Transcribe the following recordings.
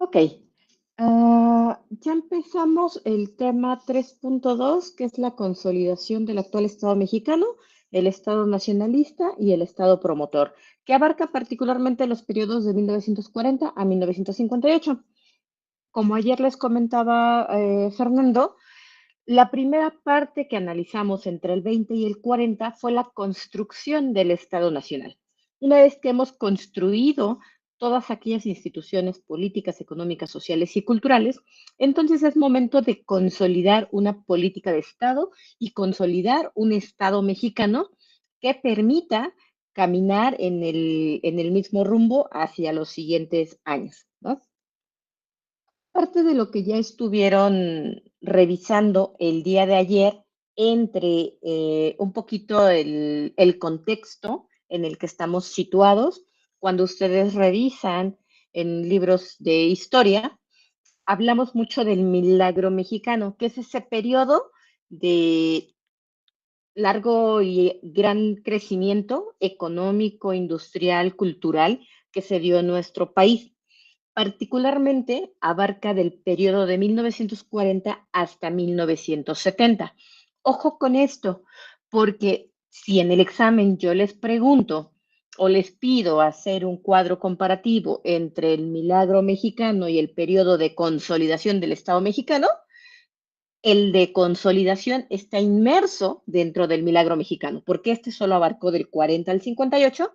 Ok, ya empezamos el tema 3.2, que es la consolidación del actual Estado mexicano, el Estado nacionalista y el Estado promotor, que abarca particularmente los periodos de 1940 a 1958. Como ayer les comentaba Fernando, la primera parte que analizamos entre el 20 y el 40 fue la construcción del Estado Nacional. Una vez que hemos construido todas aquellas instituciones políticas, económicas, sociales y culturales, entonces es momento de consolidar una política de Estado y consolidar un Estado mexicano que permita caminar en el mismo rumbo hacia los siguientes años, ¿no? Parte de lo que ya estuvieron revisando el día de ayer entre un poquito el contexto en el que estamos situados. Cuando ustedes revisan en libros de historia, hablamos mucho del milagro mexicano, que es ese periodo de largo y gran crecimiento económico, industrial, cultural que se dio en nuestro país. Particularmente abarca del periodo de 1940 hasta 1970. Ojo con esto, porque si en el examen yo les pregunto o les pido hacer un cuadro comparativo entre el milagro mexicano y el periodo de consolidación del Estado mexicano, el de consolidación está inmerso dentro del milagro mexicano, porque este solo abarcó del 40 al 58,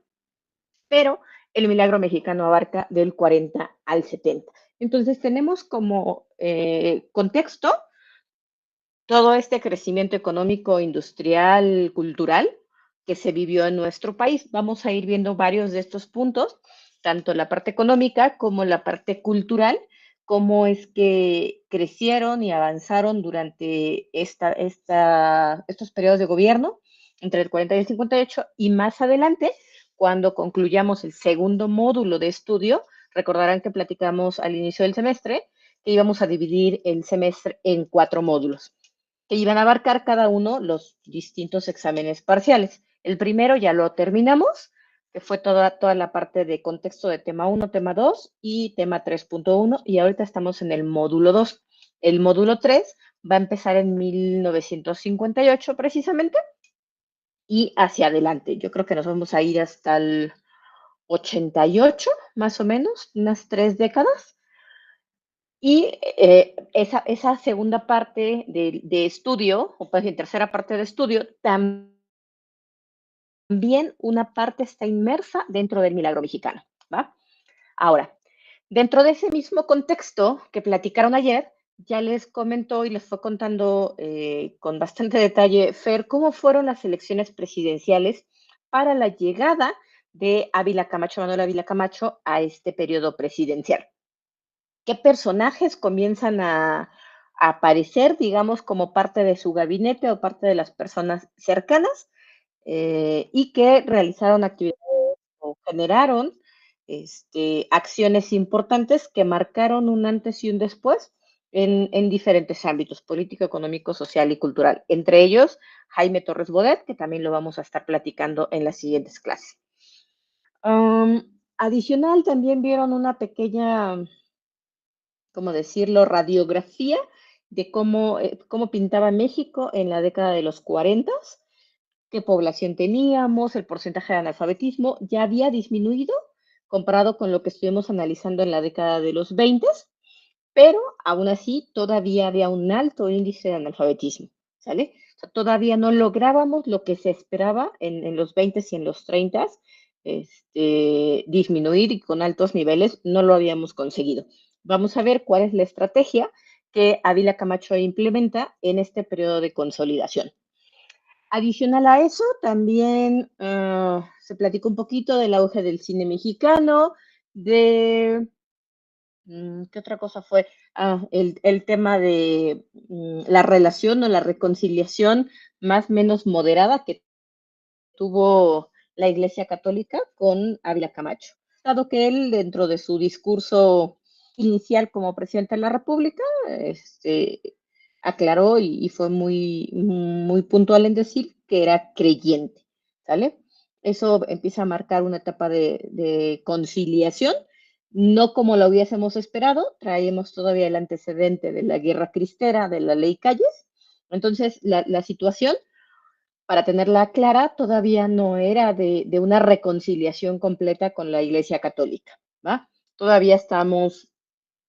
pero el milagro mexicano abarca del 40 al 70. Entonces tenemos como contexto todo este crecimiento económico, industrial, cultural que se vivió en nuestro país. Vamos a ir viendo varios de estos puntos, tanto la parte económica como la parte cultural, cómo es que crecieron y avanzaron durante estos periodos de gobierno, entre el 40 y el 58, y más adelante, cuando concluyamos el segundo módulo de estudio, recordarán que platicamos al inicio del semestre que íbamos a dividir el semestre en 4 módulos que iban a abarcar cada uno los distintos exámenes parciales. El primero ya lo terminamos, que fue toda la parte de contexto de tema 1, tema 2 y tema 3.1, y ahorita estamos en el módulo 2. El módulo 3 va a empezar en 1958 precisamente y hacia adelante. Yo creo que nos vamos a ir hasta el 88, más o menos, unas 3 décadas. Y esa segunda parte de estudio, o pues en tercera parte de estudio, también una parte está inmersa dentro del milagro mexicano, ¿va? Ahora, dentro de ese mismo contexto que platicaron ayer, ya les comentó y les fue contando con bastante detalle, Fer, cómo fueron las elecciones presidenciales para la llegada de Ávila Camacho, Manuel Ávila Camacho, a este periodo presidencial. ¿Qué personajes comienzan a aparecer, digamos, como parte de su gabinete o parte de las personas cercanas y que realizaron actividades o generaron acciones importantes que marcaron un antes y un después en diferentes ámbitos, político, económico, social y cultural? Entre ellos, Jaime Torres Bodet, que también lo vamos a estar platicando en las siguientes clases. Adicional, también vieron una pequeña, ¿cómo decirlo?, radiografía de cómo pintaba México en la década de los 40, qué población teníamos, el porcentaje de analfabetismo ya había disminuido comparado con lo que estuvimos analizando en la década de los 20, pero aún así todavía había un alto índice de analfabetismo, ¿sale? O sea, todavía no lográbamos lo que se esperaba en los 20 y en los 30, disminuir y con altos niveles no lo habíamos conseguido. Vamos a ver cuál es la estrategia que Ávila Camacho implementa en este periodo de consolidación. Adicional a eso, también se platicó un poquito del auge del cine mexicano, de ¿qué otra cosa fue? El tema de la relación o la reconciliación más o menos moderada que tuvo la Iglesia Católica con Ávila Camacho, dado que él, dentro de su discurso inicial como presidente de la República, aclaró y fue muy puntual en decir que era creyente, ¿sale? Eso empieza a marcar una etapa de conciliación no como lo hubiésemos esperado, traemos todavía el antecedente de la guerra cristera, de la ley Calles. Entonces, la situación, para tenerla clara, todavía no era de una reconciliación completa con la Iglesia Católica, ¿va? Todavía estamos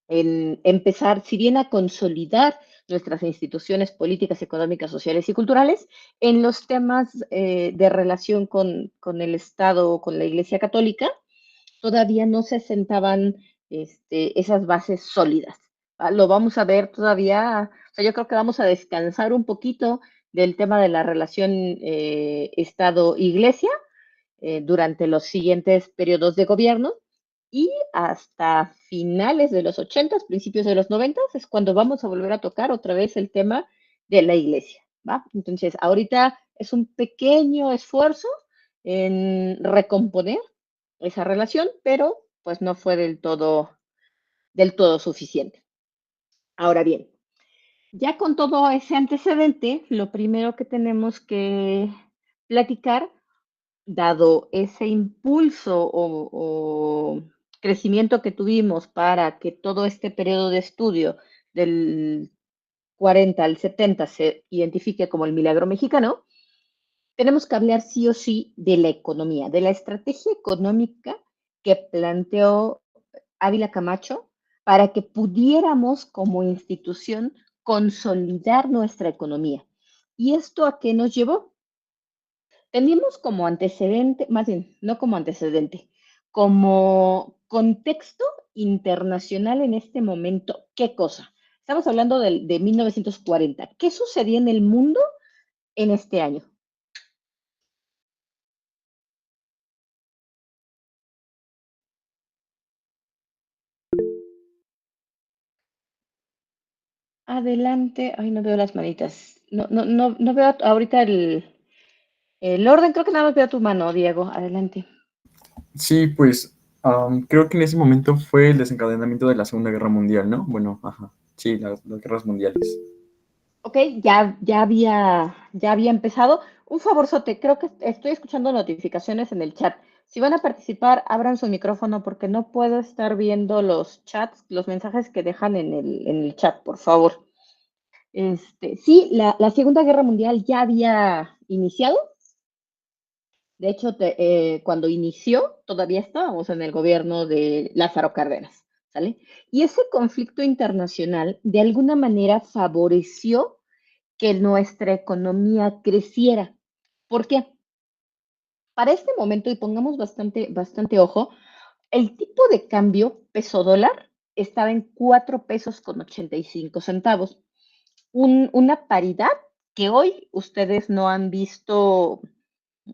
en empezar, si bien a consolidar nuestras instituciones políticas, económicas, sociales y culturales, en los temas de relación con el Estado o con la Iglesia Católica, todavía no se sentaban esas bases sólidas. ¿Va? Lo vamos a ver todavía, o sea, yo creo que vamos a descansar un poquito del tema de la relación Estado-Iglesia durante los siguientes periodos de gobierno y hasta finales de los 80, principios de los 90 es cuando vamos a volver a tocar otra vez el tema de la iglesia, ¿va? Entonces, ahorita es un pequeño esfuerzo en recomponer esa relación, pero pues no fue del todo suficiente. Ahora bien, ya con todo ese antecedente, lo primero que tenemos que platicar, dado ese impulso o crecimiento que tuvimos para que todo este periodo de estudio del 40 al 70 se identifique como el milagro mexicano, tenemos que hablar sí o sí de la economía, de la estrategia económica que planteó Ávila Camacho para que pudiéramos como institución consolidar nuestra economía. ¿Y esto a qué nos llevó? Teníamos como antecedente, más bien, no como antecedente, como contexto internacional en este momento, ¿qué cosa? Estamos hablando de 1940. ¿Qué sucedía en el mundo en este año? Adelante. Ay, no veo las manitas. No veo ahorita el orden. Creo que nada más veo tu mano, Diego. Adelante. Sí, pues creo que en ese momento fue el desencadenamiento de la Segunda Guerra Mundial, ¿no? Bueno, ajá, sí, las guerras mundiales. Ok, ya había empezado. Un favorzote, creo que estoy escuchando notificaciones en el chat. Si van a participar, abran su micrófono porque no puedo estar viendo los chats, los mensajes que dejan en el chat, por favor. Sí, la Segunda Guerra Mundial ya había iniciado. De hecho, cuando inició, todavía estábamos en el gobierno de Lázaro Cárdenas, ¿sale? Y ese conflicto internacional, de alguna manera, favoreció que nuestra economía creciera. ¿Por qué? Para este momento, y pongamos bastante ojo, el tipo de cambio peso dólar estaba en 4 pesos con 85 centavos. Una paridad que hoy ustedes no han visto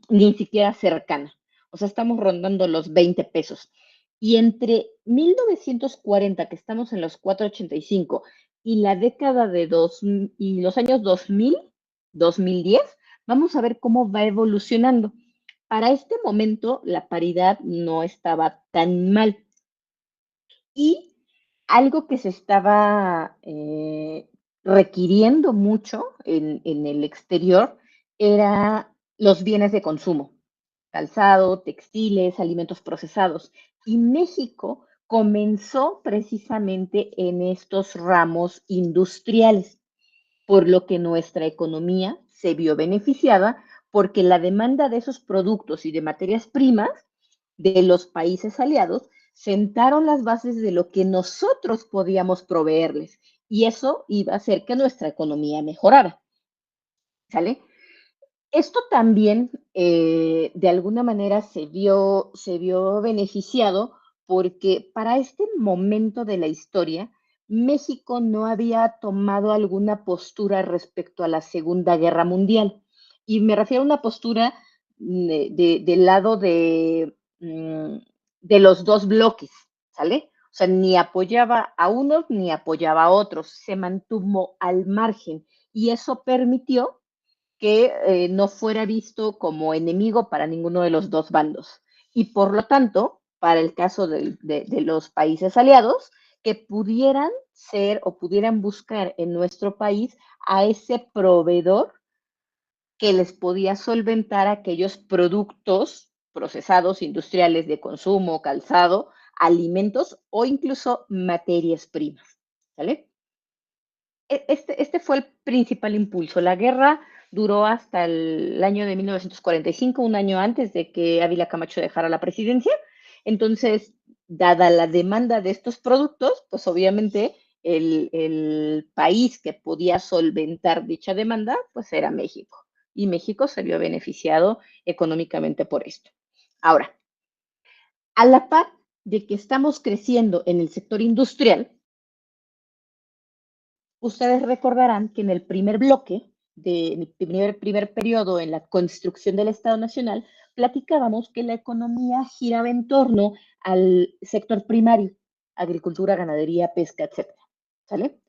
ni siquiera cercana. O sea, estamos rondando los 20 pesos. Y entre 1940, que estamos en los 4,85, y la década de y los años 2010, vamos a ver cómo va evolucionando. Para este momento, la paridad no estaba tan mal. Y algo que se estaba requiriendo mucho en el exterior era los bienes de consumo, calzado, textiles, alimentos procesados. Y México comenzó precisamente en estos ramos industriales, por lo que nuestra economía se vio beneficiada porque la demanda de esos productos y de materias primas de los países aliados sentaron las bases de lo que nosotros podíamos proveerles y eso iba a hacer que nuestra economía mejorara. ¿Sale? Esto también, de alguna manera, se vio beneficiado porque para este momento de la historia, México no había tomado alguna postura respecto a la Segunda Guerra Mundial. Y me refiero a una postura del lado de los dos bloques, ¿sale? O sea, ni apoyaba a unos ni apoyaba a otros, se mantuvo al margen y eso permitió que no fuera visto como enemigo para ninguno de los dos bandos. Y por lo tanto, para el caso de los países aliados, que pudieran ser o pudieran buscar en nuestro país a ese proveedor que les podía solventar aquellos productos procesados, industriales, de consumo, calzado, alimentos o incluso materias primas. ¿Sale? Este fue el principal impulso. La guerra duró hasta el año de 1945, un año antes de que Ávila Camacho dejara la presidencia. Entonces, dada la demanda de estos productos, pues obviamente el país que podía solventar dicha demanda, pues era México. Y México se vio beneficiado económicamente por esto. Ahora, a la par de que estamos creciendo en el sector industrial, ustedes recordarán que en el primer bloque, del primer periodo en la construcción del Estado Nacional, platicábamos que la economía giraba en torno al sector primario, agricultura, ganadería, pesca, etcétera. ¿Sale?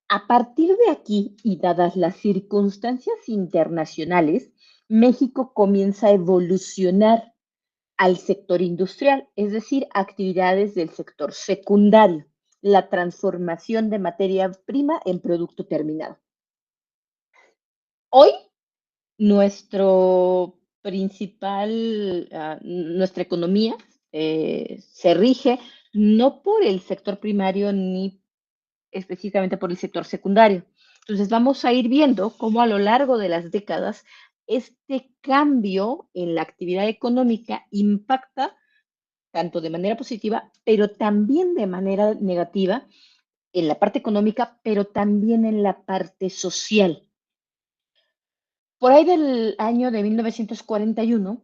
A partir de aquí, y dadas las circunstancias internacionales, México comienza a evolucionar al sector industrial, es decir, actividades del sector secundario, la transformación de materia prima en producto terminado. Hoy, nuestro principal, nuestra economía se rige no por el sector primario ni específicamente por el sector secundario. Entonces vamos a ir viendo cómo a lo largo de las décadas este cambio en la actividad económica impacta tanto de manera positiva, pero también de manera negativa en la parte económica, pero también en la parte social. Por ahí del año de 1941,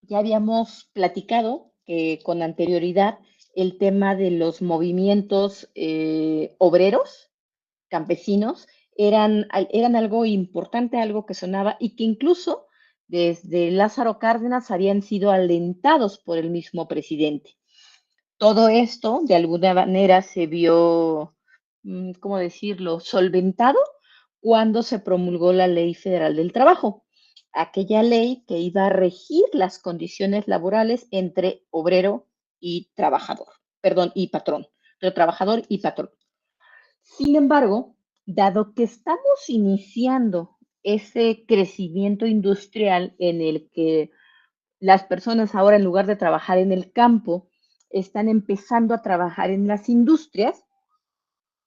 ya habíamos platicado con anterioridad el tema de los movimientos obreros, campesinos, eran algo importante, algo que sonaba y que incluso desde Lázaro Cárdenas habían sido alentados por el mismo presidente. Todo esto, de alguna manera, se vio, ¿cómo decirlo?, solventado cuando se promulgó la Ley Federal del Trabajo, aquella ley que iba a regir las condiciones laborales entre obrero y trabajador, perdón, y patrón, entre trabajador y patrón. Sin embargo, dado que estamos iniciando ese crecimiento industrial en el que las personas ahora, en lugar de trabajar en el campo, están empezando a trabajar en las industrias,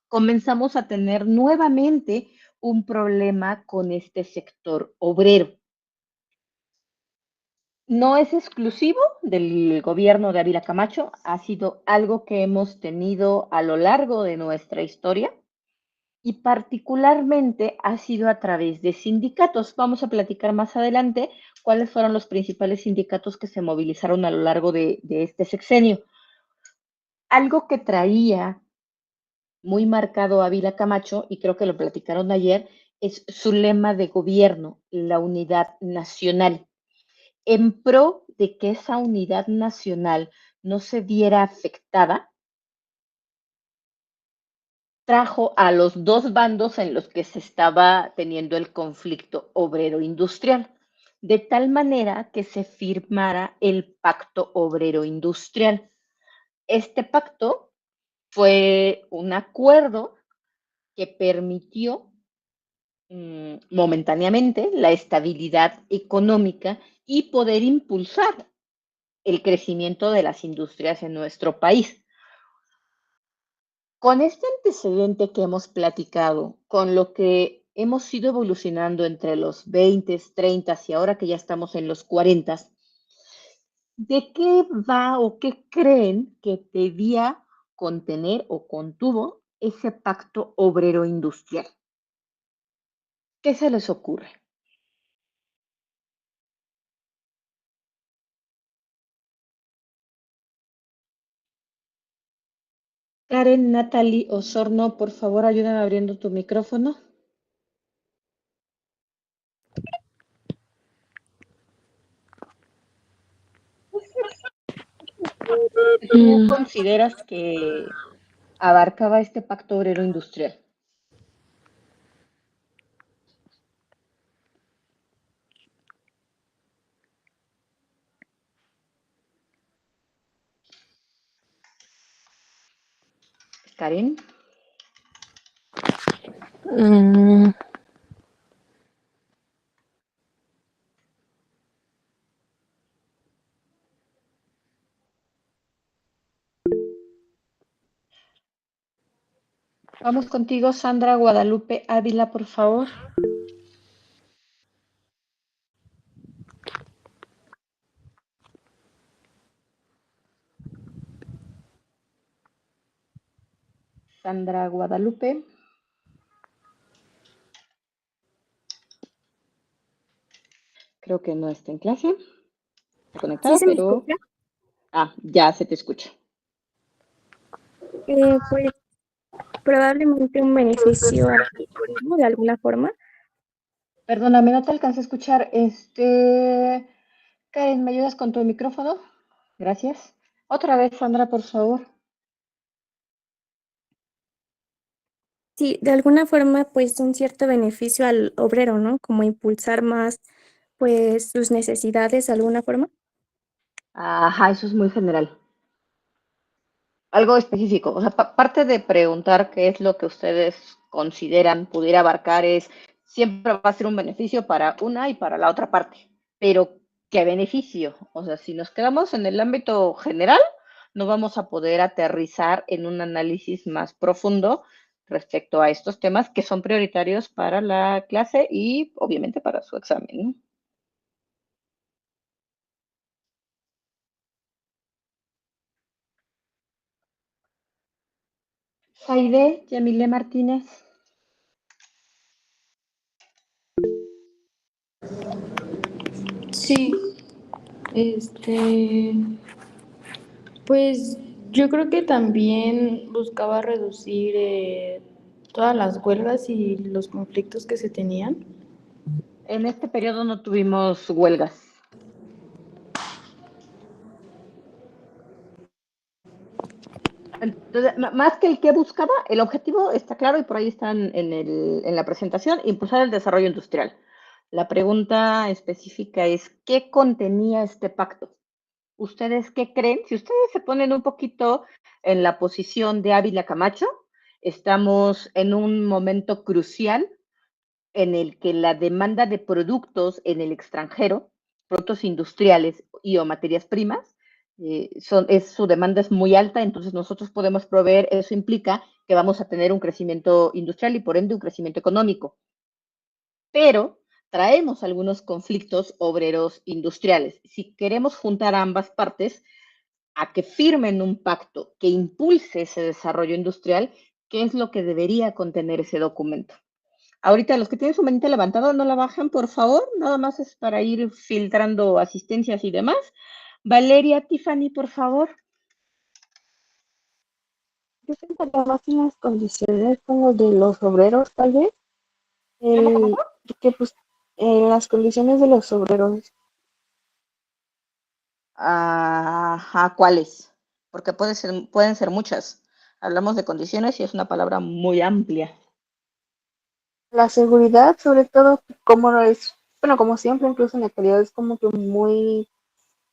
comenzamos a tener nuevamente un problema con este sector obrero. No es exclusivo del gobierno de Ávila Camacho, ha sido algo que hemos tenido a lo largo de nuestra historia y particularmente ha sido a través de sindicatos. Vamos a platicar más adelante cuáles fueron los principales sindicatos que se movilizaron a lo largo de este sexenio. Algo que traía muy marcado a Ávila Camacho, y creo que lo platicaron ayer, es su lema de gobierno, la unidad nacional. En pro de que esa unidad nacional no se viera afectada, trajo a los dos bandos en los que se estaba teniendo el conflicto obrero-industrial, de tal manera que se firmara el Pacto Obrero-Industrial. Este pacto fue un acuerdo que permitió momentáneamente la estabilidad económica y poder impulsar el crecimiento de las industrias en nuestro país. Con este antecedente que hemos platicado, con lo que hemos ido evolucionando entre los 20, 30 y ahora que ya estamos en los 40, ¿de qué va o qué creen que debía contener o contuvo ese pacto obrero industrial? ¿Qué se les ocurre? Karen Natalie Osorno, por favor, ayúdame abriendo tu micrófono. ¿Tú consideras que abarcaba este pacto obrero industrial? Karen. Vamos contigo, Sandra Guadalupe Ávila, por favor. Sandra Guadalupe. Creo que no está en clase. Está ¿Sí conectada, se me pero... escucha? ya se te escucha. Pues probablemente un beneficio al turismo de alguna forma. Perdóname, no te alcancé a escuchar. Karen, ¿me ayudas con tu micrófono? Gracias. Otra vez, Sandra, por favor. Sí, de alguna forma, pues un cierto beneficio al obrero, ¿no? Como impulsar más, pues, sus necesidades de alguna forma. Ajá, eso es muy general. Algo específico. O sea, parte de preguntar qué es lo que ustedes consideran pudiera abarcar es, siempre va a ser un beneficio para una y para la otra parte. Pero, ¿qué beneficio? O sea, si nos quedamos en el ámbito general, no vamos a poder aterrizar en un análisis más profundo respecto a estos temas que son prioritarios para la clase y obviamente para su examen, ¿no? Saide Yamile Martínez. Sí, este, pues yo creo que también buscaba reducir todas las huelgas y los conflictos que se tenían. En este periodo no tuvimos huelgas. Entonces, más que el que buscaba, el objetivo está claro y por ahí están en la presentación, impulsar el desarrollo industrial. La pregunta específica es, ¿qué contenía este pacto? ¿Ustedes qué creen? Si ustedes se ponen un poquito en la posición de Ávila Camacho, estamos en un momento crucial en el que la demanda de productos en el extranjero, productos industriales y o materias primas, su demanda es muy alta, entonces nosotros podemos proveer, eso implica que vamos a tener un crecimiento industrial y por ende un crecimiento económico. Pero traemos algunos conflictos obreros industriales. Si queremos juntar a ambas partes a que firmen un pacto que impulse ese desarrollo industrial, ¿qué es lo que debería contener ese documento? Ahorita los que tienen su manita levantada no la bajan, por favor. Nada más es para ir filtrando asistencias y demás. Valeria, Tiffany, por favor. Yo pensaría más en las condiciones como de los obreros, tal vez, ¿Cómo? porque pues las condiciones de los obreros, Ajá, ¿cuáles? Porque pueden ser muchas. Hablamos de condiciones y es una palabra muy amplia. la seguridad, sobre todo, como no es, bueno, como siempre, incluso en la actualidad es como que muy,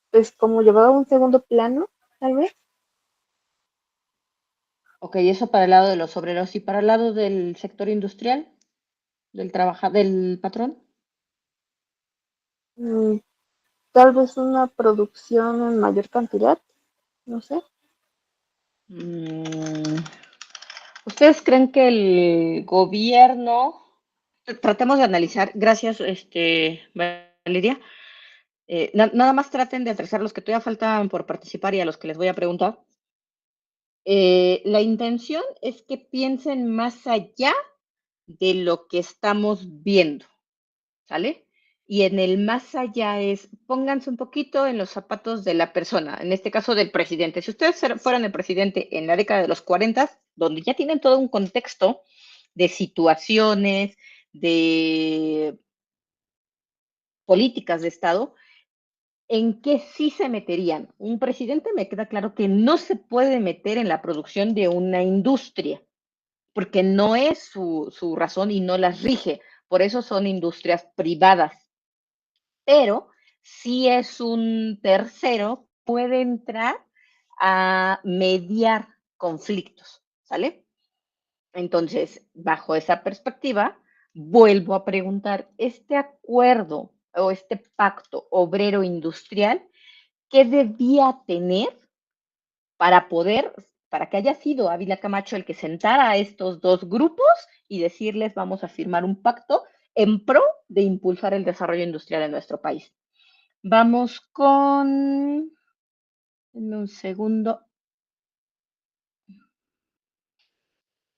pues como llevado a un segundo plano, tal vez. Ok, eso para el lado de los obreros y para el lado del sector industrial, del patrón. Mm, Tal vez una producción en mayor cantidad, no sé. Mm, ¿Ustedes creen que el gobierno, tratemos de analizar, gracias, Valeria, nada más traten de aterrizar los que todavía faltan por participar y a los que les voy a preguntar. La intención es que piensen más allá de lo que estamos viendo, ¿sale? Y en el más allá es, pónganse un poquito en los zapatos de la persona, en este caso del presidente. Si ustedes fueran el presidente en la década de los 40, donde ya tienen todo un contexto de situaciones, de políticas de Estado, ¿en qué sí se meterían? Un presidente me queda claro que no se puede meter en la producción de una industria, porque no es su razón y no las rige. Por eso son industrias privadas. Pero si es un tercero, puede entrar a mediar conflictos, ¿sale? Entonces, bajo esa perspectiva, vuelvo a preguntar, ¿este acuerdo o este pacto obrero industrial, qué debía tener para poder para que haya sido Ávila Camacho el que sentara a estos dos grupos y decirles vamos a firmar un pacto en pro de impulsar el desarrollo industrial en nuestro país. Vamos con... Denme un segundo.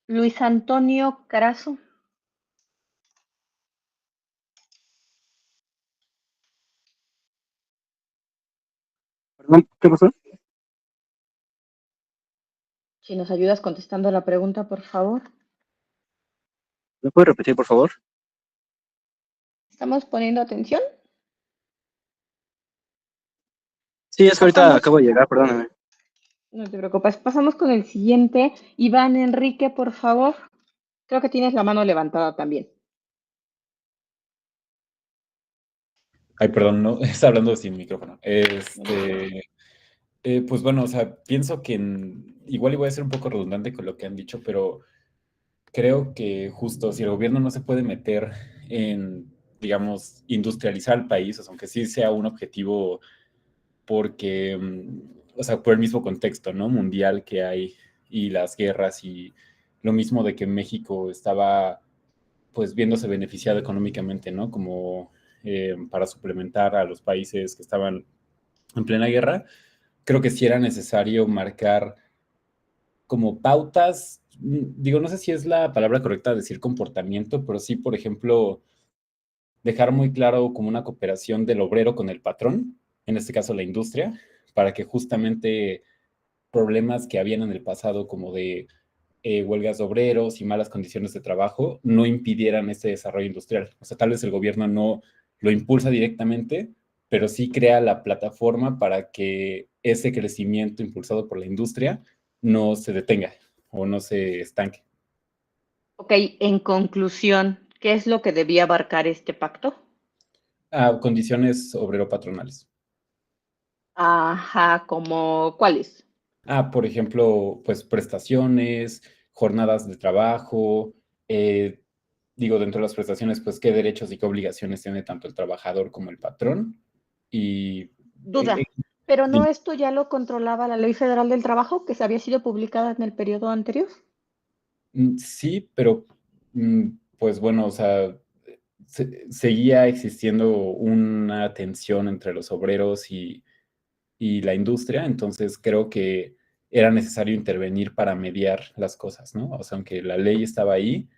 Luis Antonio Carazo. Perdón, ¿qué pasó? Si nos ayudas contestando la pregunta, por favor. ¿Me puede repetir, por favor? ¿Estamos poniendo atención? Sí, es que ahorita Pasamos, acabo de llegar, perdóname. no te preocupes, pasamos con el siguiente. Iván Enrique, por favor. Creo que tienes la mano levantada también. Ay, perdón, no, está hablando sin micrófono. Pues bueno, o sea, pienso que igual voy a ser un poco redundante con lo que han dicho, pero creo que justo si el gobierno no se puede meter en, digamos, industrializar el país, o sea, aunque sí sea un objetivo porque, o sea, por el mismo contexto, ¿no? Mundial que hay y las guerras y lo mismo de que México estaba, pues, viéndose beneficiado económicamente, ¿no? Como para suplementar a los países que estaban en plena guerra, creo que sí era necesario marcar como pautas, digo, no sé si es la palabra correcta decir comportamiento, pero sí, por ejemplo, dejar muy claro como una cooperación del obrero con el patrón, en este caso la industria, para que justamente problemas que habían en el pasado como de huelgas de obreros y malas condiciones de trabajo no impidieran ese desarrollo industrial. O sea, tal vez el gobierno no lo impulsa directamente, pero sí crea la plataforma para que ese crecimiento impulsado por la industria no se detenga o no se estanque. Ok, en conclusión, ¿qué es lo que debía abarcar este pacto? Condiciones obrero-patronales. Ajá, ¿como cuáles? Por ejemplo, pues prestaciones, jornadas de trabajo, digo, dentro de las prestaciones, pues qué derechos y qué obligaciones tiene tanto el trabajador como el patrón. Y Duda, ¿pero no dime, esto ya lo controlaba la Ley Federal del Trabajo que se había sido publicada en el periodo anterior? sí, pero pues bueno, o sea, seguía existiendo una tensión entre los obreros y la industria, entonces creo que era necesario intervenir para mediar las cosas, ¿no? O sea, aunque la ley estaba ahí,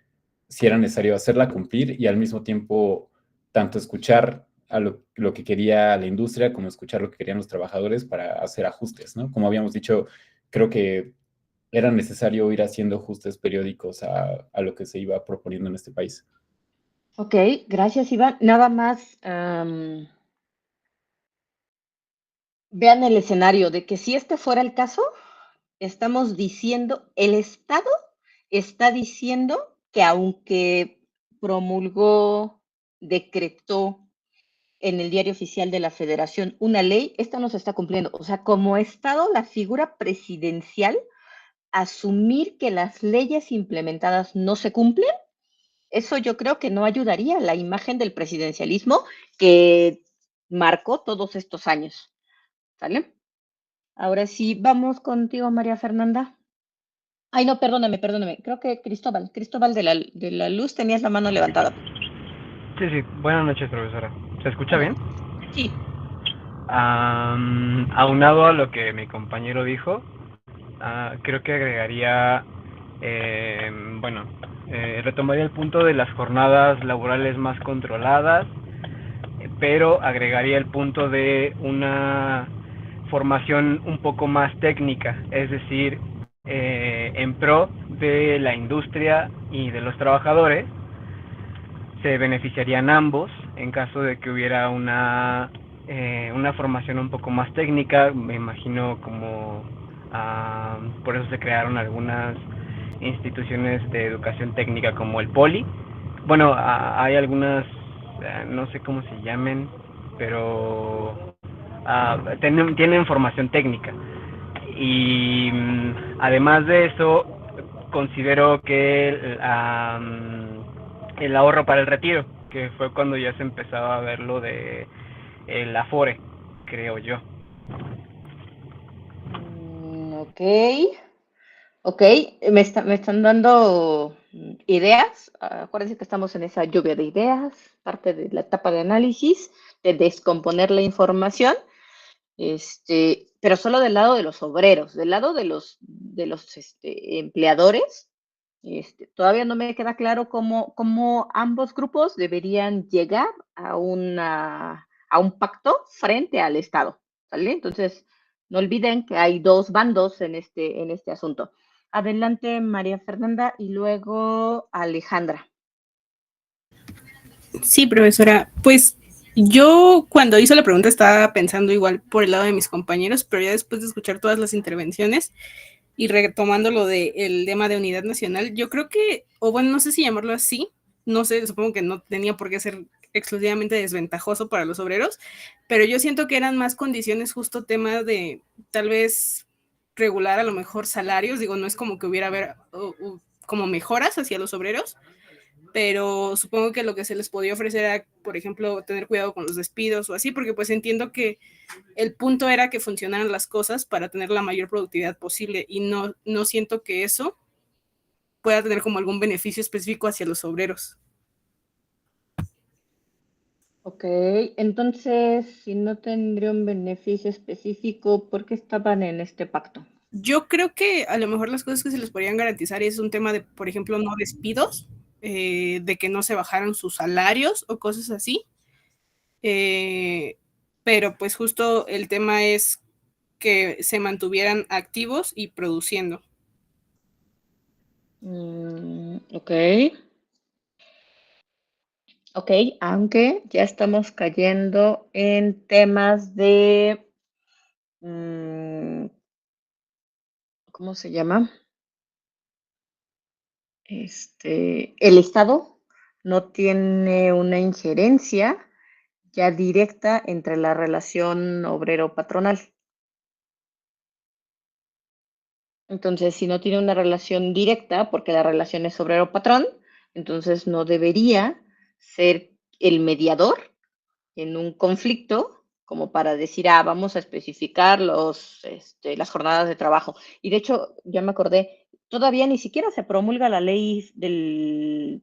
sí era necesario hacerla cumplir y al mismo tiempo tanto escuchar a lo que quería la industria como escuchar lo que querían los trabajadores para hacer ajustes, ¿no? Como habíamos dicho, creo que era necesario ir haciendo ajustes periódicos a lo que se iba proponiendo en este país. Ok, gracias, Iván. Nada más, vean el escenario de que si este fuera el caso, estamos diciendo, el Estado está diciendo que aunque promulgó, decretó en el Diario Oficial de la Federación una ley, esta no se está cumpliendo. O sea, como Estado, la figura presidencial, asumir que las leyes implementadas no se cumplen, eso yo creo que no ayudaría a la imagen del presidencialismo que marcó todos estos años. ¿Sale? Ahora sí, vamos contigo, María Fernanda. Ay, no, perdóname. Creo que Cristóbal de la Luz, tenías la mano levantada. Sí, sí. Buenas noches, profesora. ¿Se escucha bien? Buenas. Sí. Aunado a lo que mi compañero dijo, creo que agregaría, bueno, retomaría el punto de las jornadas laborales más controladas, pero agregaría el punto de una formación un poco más técnica, es decir, en pro de la industria y de los trabajadores. Se beneficiarían ambos en caso de que hubiera una formación un poco más técnica. Me imagino como por eso se crearon algunas instituciones de educación técnica como el Poli. Bueno, hay algunas, no sé cómo se llamen, pero tienen formación técnica. Y además de eso, considero que el ahorro para el retiro, que fue cuando ya se empezaba a ver lo de el Afore, creo yo. Ok. Ok, me están dando ideas. Acuérdense que estamos en esa lluvia de ideas, parte de la etapa de análisis, de descomponer la información, pero solo del lado de los obreros, del lado de los empleadores. Todavía no me queda claro cómo ambos grupos deberían llegar a un pacto frente al Estado, ¿sale? Entonces, no olviden que hay dos bandos en este asunto. Adelante, María Fernanda, y luego Alejandra. Sí, profesora. Pues yo cuando hizo la pregunta estaba pensando igual por el lado de mis compañeros, pero ya después de escuchar todas las intervenciones y retomando lo del tema de unidad nacional, yo creo que, o bueno, no sé si llamarlo así, no sé, supongo que no tenía por qué ser exclusivamente desventajoso para los obreros, pero yo siento que eran más condiciones justo tema de tal vez regular a lo mejor salarios, digo, no es como que hubiera haber como mejoras hacia los obreros, pero supongo que lo que se les podía ofrecer era, por ejemplo, tener cuidado con los despidos o así, porque pues entiendo que el punto era que funcionaran las cosas para tener la mayor productividad posible y no siento que eso pueda tener como algún beneficio específico hacia los obreros. Ok, entonces, si no tendría un beneficio específico, ¿por qué estaban en este pacto? Yo creo que a lo mejor las cosas que se les podrían garantizar es un tema de, por ejemplo, no despidos, de que no se bajaran sus salarios o cosas así. Pero pues justo el tema es que se mantuvieran activos y produciendo. Ok. Ok, aunque ya estamos cayendo en temas de, ¿cómo se llama? El Estado no tiene una injerencia ya directa entre la relación obrero-patronal. Entonces, si no tiene una relación directa, porque la relación es obrero-patrón, entonces no debería ser el mediador en un conflicto como para decir, vamos a especificar las jornadas de trabajo. Y de hecho, ya me acordé, todavía ni siquiera se promulga la ley del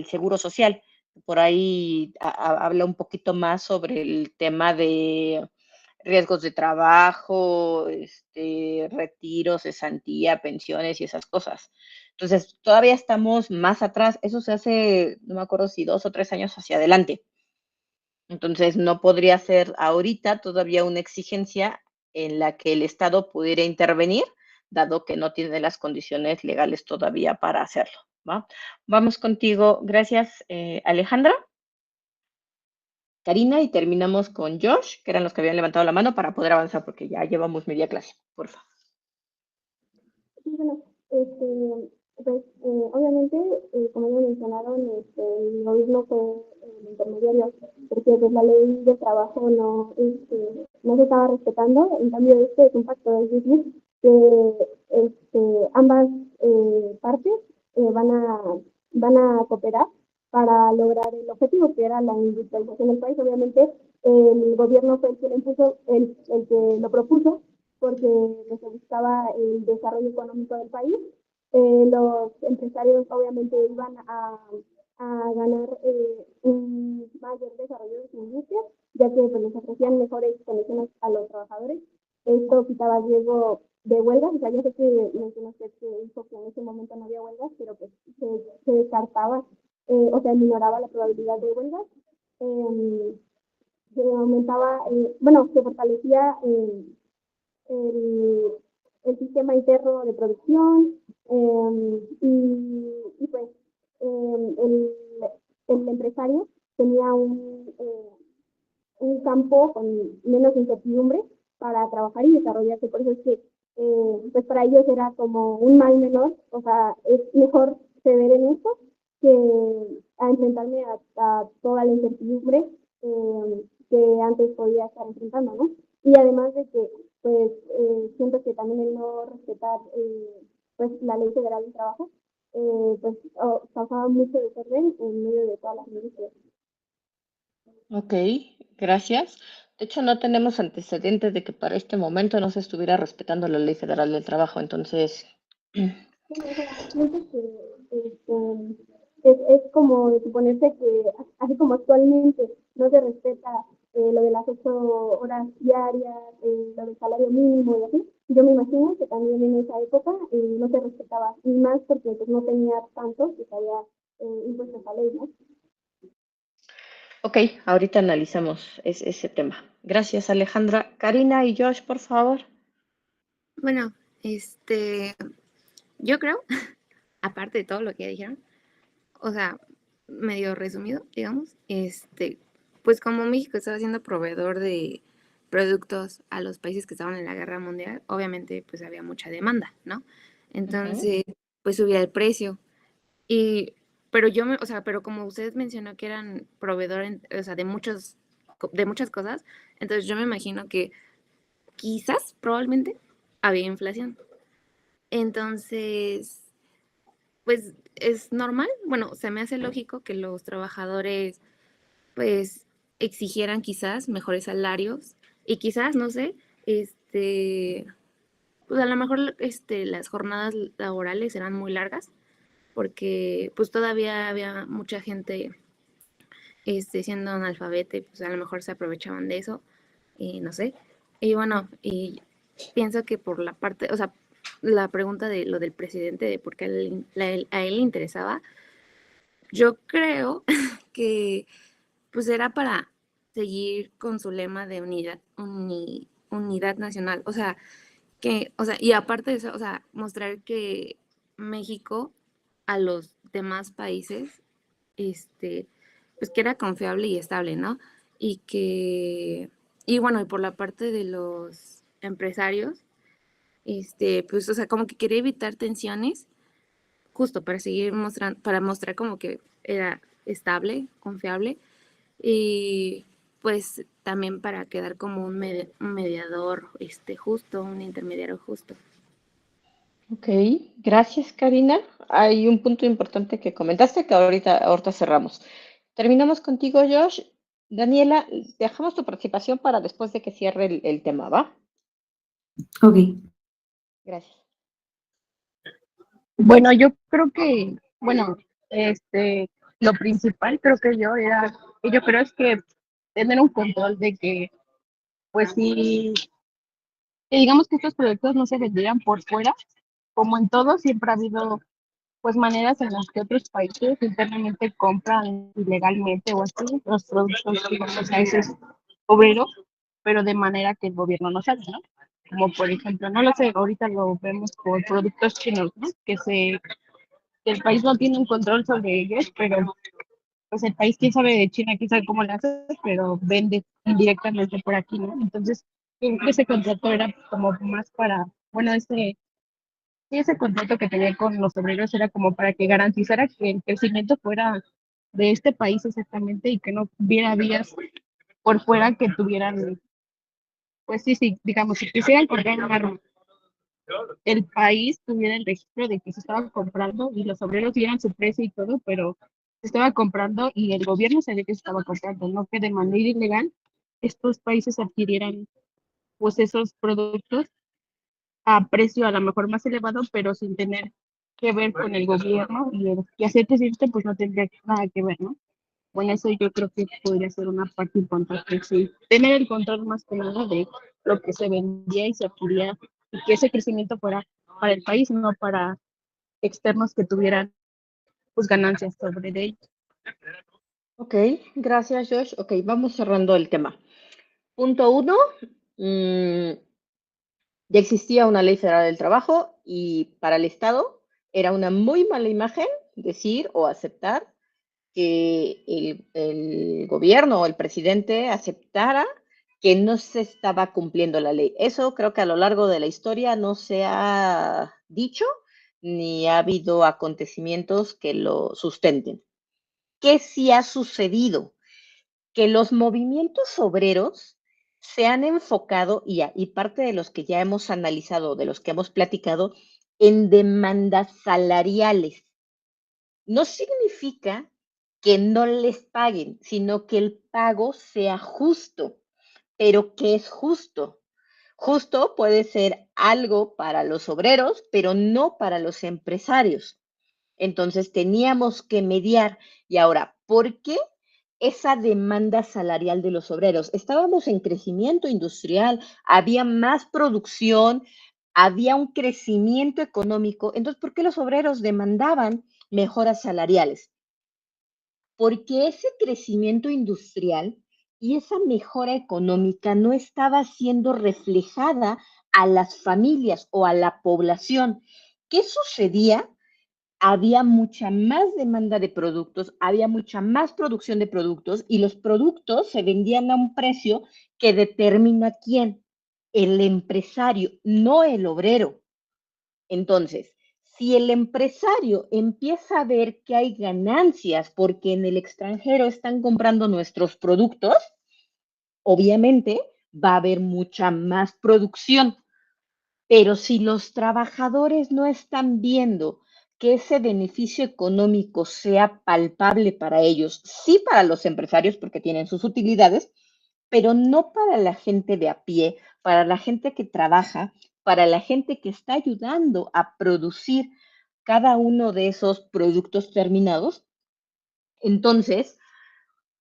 Seguro Social. Por ahí habla un poquito más sobre el tema de riesgos de trabajo, retiros, cesantía, pensiones y esas cosas. Entonces, todavía estamos más atrás. Eso se hace, no me acuerdo si 2 o 3 años hacia adelante. Entonces, no podría ser ahorita todavía una exigencia en la que el Estado pudiera intervenir, dado que no tiene las condiciones legales todavía para hacerlo, ¿va? Vamos contigo. Gracias, Alejandra, Karina, y terminamos con Josh, que eran los que habían levantado la mano para poder avanzar, porque ya llevamos media clase, por favor. Sí, bueno, pues obviamente, como ya mencionaron, el gobierno fue el intermediario, porque pues la ley de trabajo no se estaba respetando. En cambio, este es un pacto, es decir, que ambas partes van a cooperar para lograr el objetivo, que era la industrialización del país. Obviamente, el gobierno fue el que lo impuso, el que lo propuso, porque se buscaba el desarrollo económico del país. Los empresarios obviamente iban a ganar un mayor desarrollo de su industria, ya que pues, les ofrecían mejores condiciones a los trabajadores. Esto quitaba riesgo de huelgas. O sea, yo sé que mencionó usted que dijo que en ese momento no había huelgas, pero pues se descartaba, o sea, minoraba la probabilidad de huelgas. Se aumentaba, bueno, se fortalecía el, el sistema interno de producción, y pues el empresario tenía un campo con menos incertidumbre para trabajar y desarrollarse. Por eso es que pues para ellos era como un mal menor. O sea, es mejor ceder en esto que a enfrentarme a toda la incertidumbre que antes podía estar enfrentando, ¿no? Y además de que pues siento que también el no respetar pues la ley federal del trabajo pues causaba mucho desorden en medio de todas las industrias. Ok, gracias. De hecho, no tenemos antecedentes de que para este momento no se estuviera respetando la Ley Federal del Trabajo, entonces Bueno, o sea, siento que es como de suponerse que, así como actualmente no se respeta lo de las 8 horas diarias, lo del salario mínimo y así, yo me imagino que también en esa época no se respetaba, y más porque pues, no tenía tanto que se había impuesto esa ley, ¿no? Ok, ahorita analizamos ese tema. Gracias, Alejandra. Karina y Josh, por favor. Bueno, yo creo, aparte de todo lo que ya dijeron, o sea, medio resumido, digamos, pues como México estaba siendo proveedor de productos a los países que estaban en la guerra mundial, obviamente pues había mucha demanda, ¿no? Ujú. Entonces, pues subía el precio. Y, pero o sea, pero como usted mencionó que eran proveedor, o sea, de muchas cosas, entonces yo me imagino que quizás, probablemente, había inflación. Entonces, pues es normal, bueno, se me hace lógico que los trabajadores pues exigieran quizás mejores salarios y quizás, no sé, pues a lo mejor las jornadas laborales eran muy largas porque pues todavía había mucha gente siendo analfabeta y pues a lo mejor se aprovechaban de eso y no sé. Y bueno, y pienso que por la parte, o sea, la pregunta de lo del presidente, de por qué a él le interesaba, yo creo que pues era para seguir con su lema de unidad nacional. O sea, y aparte de eso, o sea, mostrar que México a los demás países, este, pues que era confiable y estable, ¿no? Y que, y bueno, y por la parte de los empresarios, pues, o sea, como que quería evitar tensiones, justo para seguir mostrando, para mostrar como que era estable, confiable, y pues también para quedar como un mediador, justo, un intermediario justo. Ok, gracias, Karina. Hay un punto importante que comentaste que ahorita cerramos. Terminamos contigo, Josh. Daniela, dejamos tu participación para después de que cierre el tema, ¿va? Ok. Gracias. Bueno, yo creo que, bueno, lo principal creo que yo creo es que tener un control de que, pues sí, que digamos que estos productos no se vendieran por fuera, como en todo, siempre ha habido pues maneras en las que otros países internamente compran ilegalmente o así los productos, digamos, a esos obreros, pero de manera que el gobierno no sabe, ¿no? Como por ejemplo, no lo sé, ahorita lo vemos por productos chinos, ¿no? Que el país no tiene un control sobre ellos, pero pues el país, quién sabe de China, quién sabe cómo lo hace, pero vende indirectamente por aquí, ¿no? Entonces, creo que ese contrato era como más para, bueno, ese contrato que tenía con los obreros era como para que garantizara que el crecimiento fuera de este país exactamente y que no hubiera vías por fuera que tuvieran, pues sí, sí, digamos, si quisieran comprar un arma, el país tuviera el registro de que se estaba comprando y los obreros dieran su precio y todo, pero se estaba comprando y el gobierno sabía que se estaba comprando, no que de manera ilegal estos países adquirieran pues esos productos a precio a lo mejor más elevado, pero sin tener que ver con el gobierno y hacer presidente pues no tendría nada que ver, ¿no? Bueno, eso yo creo que podría ser una parte importante, sí. Tener el control más que nada de lo que se vendía y se adquiría y que ese crecimiento fuera para el país, no para externos que tuvieran pues ganancias sobre ello. Ok, gracias, Josh. Ok, vamos cerrando el tema. Punto 1, ya existía una ley federal del trabajo y para el Estado era una muy mala imagen decir o aceptar que el gobierno o el presidente aceptara que no se estaba cumpliendo la ley. Eso creo que a lo largo de la historia no se ha dicho ni ha habido acontecimientos que lo sustenten. ¿Qué sí ha sucedido? Que los movimientos obreros se han enfocado, y parte de los que ya hemos analizado, de los que hemos platicado, en demandas salariales. No significa que no les paguen, sino que el pago sea justo. ¿Pero qué es justo? Justo puede ser algo para los obreros, pero no para los empresarios. Entonces teníamos que mediar. Y ahora, ¿por qué esa demanda salarial de los obreros? Estábamos en crecimiento industrial, había más producción, había un crecimiento económico. Entonces, ¿por qué los obreros demandaban mejoras salariales? Porque ese crecimiento industrial y esa mejora económica no estaba siendo reflejada a las familias o a la población. ¿Qué sucedía? Había mucha más demanda de productos, había mucha más producción de productos y los productos se vendían a un precio que determina quién, el empresario, no el obrero. Entonces, si el empresario empieza a ver que hay ganancias porque en el extranjero están comprando nuestros productos, obviamente va a haber mucha más producción. Pero si los trabajadores no están viendo que ese beneficio económico sea palpable para ellos, sí para los empresarios porque tienen sus utilidades, pero no para la gente de a pie, para la gente que trabaja, para la gente que está ayudando a producir cada uno de esos productos terminados, entonces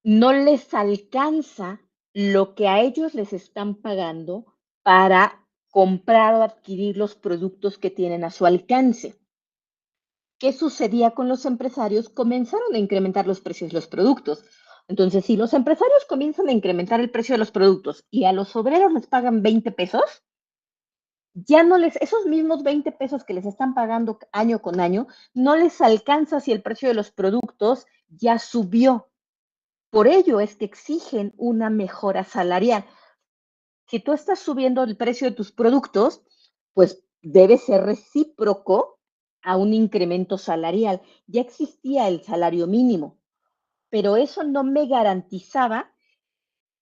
no les alcanza lo que a ellos les están pagando para comprar o adquirir los productos que tienen a su alcance. ¿Qué sucedía con los empresarios? Comenzaron a incrementar los precios de los productos. Entonces, si los empresarios comienzan a incrementar el precio de los productos y a los obreros les pagan 20 pesos, ya no les, esos mismos 20 pesos que les están pagando año con año, no les alcanza si el precio de los productos ya subió. Por ello es que exigen una mejora salarial. Si tú estás subiendo el precio de tus productos, pues debe ser recíproco a un incremento salarial. Ya existía el salario mínimo, pero eso no me garantizaba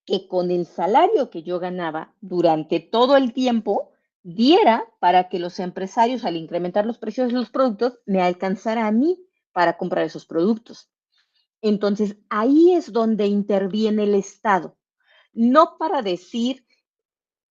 que con el salario que yo ganaba durante todo el tiempo diera para que los empresarios, al incrementar los precios de los productos, me alcanzara a mí para comprar esos productos. Entonces, ahí es donde interviene el Estado, no para decir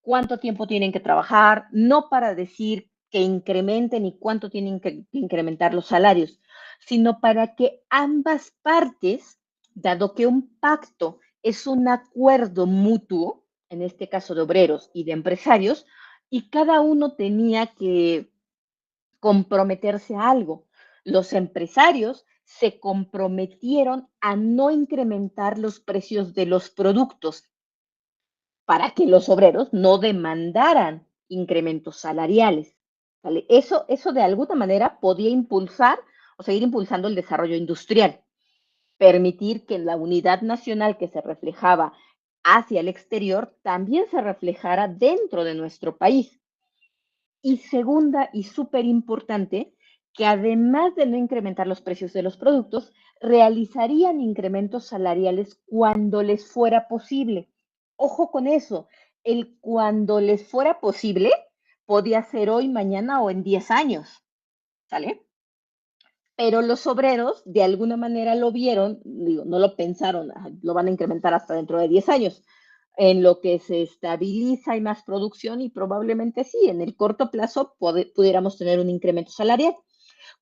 cuánto tiempo tienen que trabajar, no para decir que incrementen y cuánto tienen que incrementar los salarios, sino para que ambas partes, dado que un pacto es un acuerdo mutuo, en este caso de obreros y de empresarios, y cada uno tenía que comprometerse a algo. Los empresarios se comprometieron a no incrementar los precios de los productos para que los obreros no demandaran incrementos salariales. ¿Vale? Eso de alguna manera podía impulsar o seguir impulsando el desarrollo industrial, permitir que la unidad nacional que se reflejaba hacia el exterior también se reflejara dentro de nuestro país. Y segunda y súper importante, que además de no incrementar los precios de los productos, realizarían incrementos salariales cuando les fuera posible. Ojo con eso, el cuando les fuera posible podía ser hoy, mañana o en 10 años, ¿sale? Pero los obreros de alguna manera lo vieron, digo, no lo pensaron, lo van a incrementar hasta dentro de 10 años, en lo que se estabiliza hay más producción y probablemente sí, en el corto plazo pudiéramos tener un incremento salarial.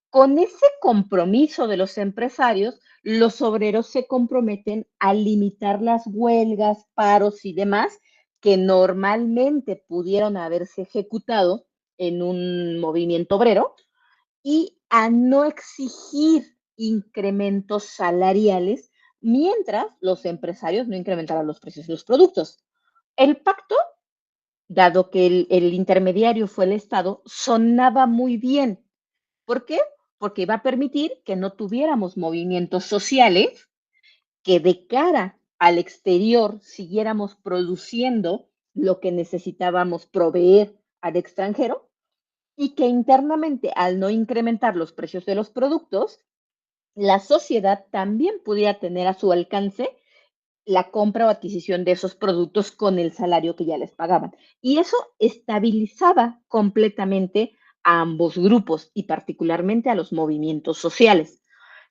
Con ese compromiso de los empresarios, los obreros se comprometen a limitar las huelgas, paros y demás que normalmente pudieron haberse ejecutado en un movimiento obrero y a no exigir incrementos salariales mientras los empresarios no incrementaran los precios de los productos. El pacto, dado que el intermediario fue el Estado, sonaba muy bien. ¿Por qué? Porque iba a permitir que no tuviéramos movimientos sociales, que de cara al exterior siguiéramos produciendo lo que necesitábamos proveer al extranjero y que internamente, al no incrementar los precios de los productos, la sociedad también pudiera tener a su alcance la compra o adquisición de esos productos con el salario que ya les pagaban. Y eso estabilizaba completamente a ambos grupos y particularmente a los movimientos sociales.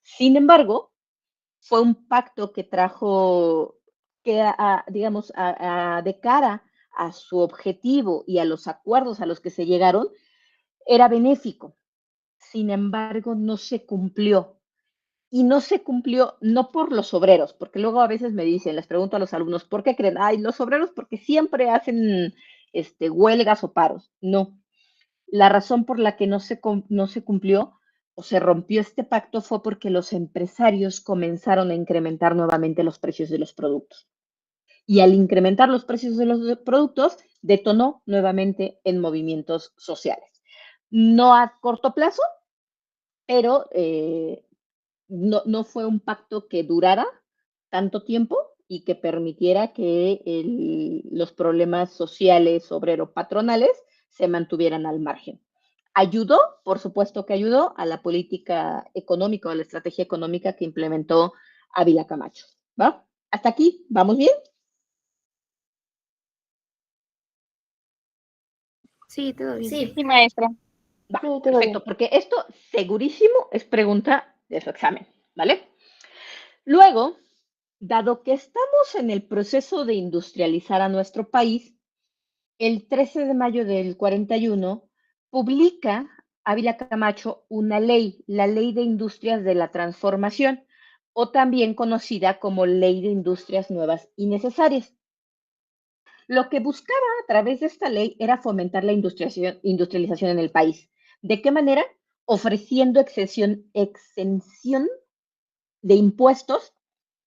Sin embargo, fue un pacto que trajo, que digamos, de cara a su objetivo y a los acuerdos a los que se llegaron, era benéfico. Sin embargo, no se cumplió. Y no se cumplió no por los obreros, porque luego a veces me dicen, les pregunto a los alumnos, ¿por qué creen? Ay, los obreros porque siempre hacen huelgas o paros. No, la razón por la que no se cumplió o se rompió este pacto fue porque los empresarios comenzaron a incrementar nuevamente los precios de los productos. Y al incrementar los precios de los productos, detonó nuevamente en movimientos sociales. No a corto plazo, pero no fue un pacto que durara tanto tiempo y que permitiera que los problemas sociales, obrero-patronales, se mantuvieran al margen. Ayudó, por supuesto que ayudó a la política económica, a la estrategia económica que implementó Ávila Camacho. ¿Va? ¿Hasta aquí? ¿Vamos bien? Sí, todo bien. Sí, maestra. Va, Sí, todo perfecto, bien. porque esto segurísimo es pregunta de su examen, ¿vale? Luego, dado que estamos en el proceso de industrializar a nuestro país, el 13 de mayo del 41 publica Ávila Camacho una ley, la Ley de Industrias de la Transformación, o también conocida como Ley de Industrias Nuevas y Necesarias. Lo que buscaba a través de esta ley era fomentar la industrialización en el país. ¿De qué manera? Ofreciendo exención de impuestos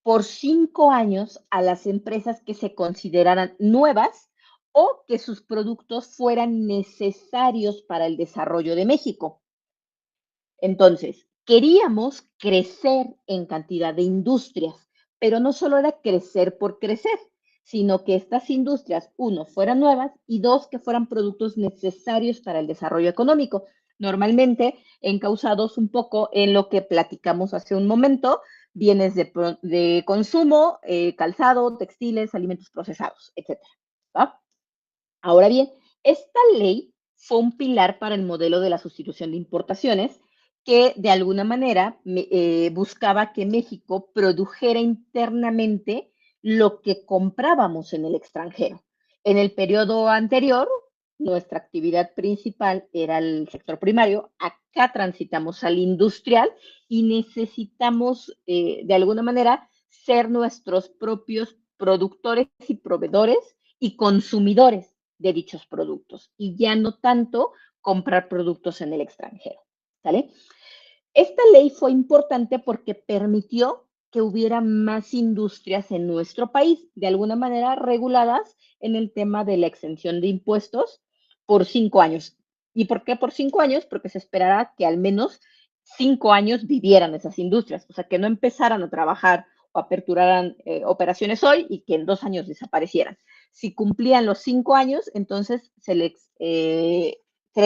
por 5 años a las empresas que se consideraran nuevas o que sus productos fueran necesarios para el desarrollo de México. Entonces, queríamos crecer en cantidad de industrias, pero no solo era crecer por crecer, sino que estas industrias, uno, fueran nuevas y dos, que fueran productos necesarios para el desarrollo económico, normalmente encausados un poco en lo que platicamos hace un momento, bienes de consumo, calzado, textiles, alimentos procesados, etc. ¿Va? Ahora bien, esta ley fue un pilar para el modelo de la sustitución de importaciones que de alguna manera buscaba que México produjera internamente lo que comprábamos en el extranjero. En el periodo anterior, nuestra actividad principal era el sector primario, acá transitamos al industrial y necesitamos de alguna manera ser nuestros propios productores y proveedores y consumidores de dichos productos y ya no tanto comprar productos en el extranjero. ¿Sale? Esta ley fue importante porque permitió que hubiera más industrias en nuestro país, de alguna manera reguladas en el tema de la exención de impuestos por 5 años. ¿Y por qué por 5 años? Porque se esperará que al menos 5 años vivieran esas industrias, o sea, que no empezaran a trabajar o aperturaran operaciones hoy y que en 2 años desaparecieran. Si cumplían los 5 años, entonces se les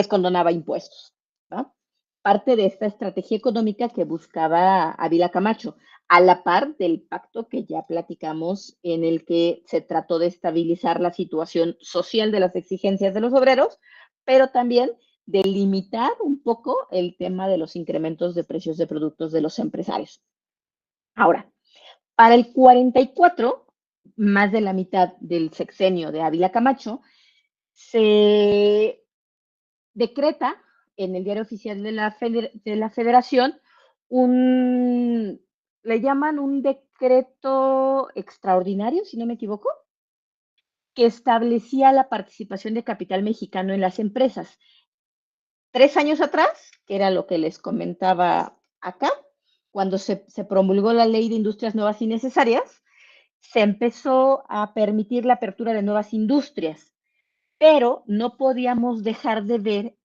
condonaba impuestos, ¿no? Parte de esta estrategia económica que buscaba Ávila Camacho, a la par del pacto que ya platicamos, en el que se trató de estabilizar la situación social de las exigencias de los obreros, pero también de limitar un poco el tema de los incrementos de precios de productos de los empresarios. Ahora, para el 44, más de la mitad del sexenio de Ávila Camacho, se decreta en el Diario Oficial de la Federación le llaman un decreto extraordinario, si no me equivoco, que establecía la participación de capital mexicano en las empresas. 3 años atrás, que era lo que les comentaba acá, cuando se promulgó la Ley de Industrias Nuevas y Necesarias, se empezó a permitir la apertura de nuevas industrias, pero no podíamos dejar de ver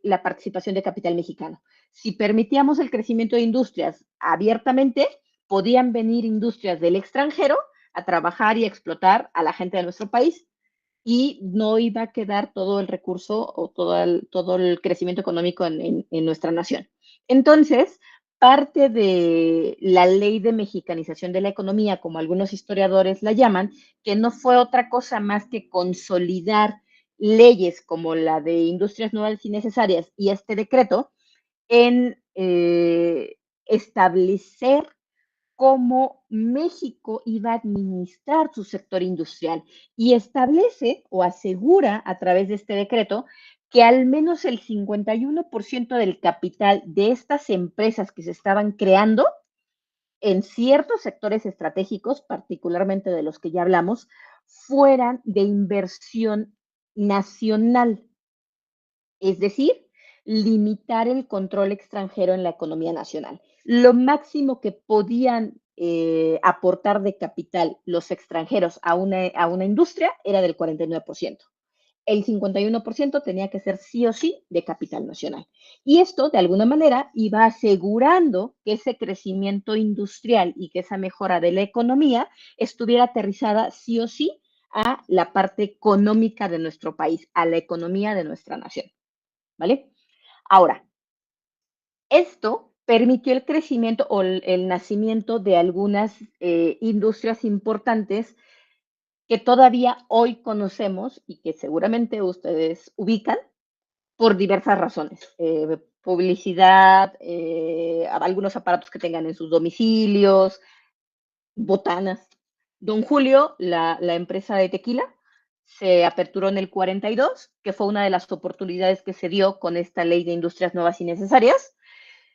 la participación de capital mexicano. Si permitíamos el crecimiento de industrias abiertamente, podían venir industrias del extranjero a trabajar y a explotar a la gente de nuestro país y no iba a quedar todo el recurso o todo el crecimiento económico en nuestra nación. Entonces, parte de la ley de mexicanización de la economía, como algunos historiadores la llaman, que no fue otra cosa más que consolidar leyes como la de industrias nuevas y necesarias y este decreto en establecer cómo México iba a administrar su sector industrial y establece o asegura a través de este decreto que al menos el 51% del capital de estas empresas que se estaban creando en ciertos sectores estratégicos, particularmente de los que ya hablamos, fueran de inversión nacional, es decir, limitar el control extranjero en la economía nacional. Lo máximo que podían aportar de capital los extranjeros a una industria era del 49%. El 51% tenía que ser sí o sí de capital nacional. Y esto, de alguna manera, iba asegurando que ese crecimiento industrial y que esa mejora de la economía estuviera aterrizada sí o sí a la parte económica de nuestro país, a la economía de nuestra nación. ¿Vale? Ahora, esto permitió el crecimiento o el nacimiento de algunas industrias importantes que todavía hoy conocemos y que seguramente ustedes ubican por diversas razones. Publicidad, algunos aparatos que tengan en sus domicilios, botanas. Don Julio, la empresa de tequila, se aperturó en el 42, que fue una de las oportunidades que se dio con esta ley de industrias nuevas y necesarias.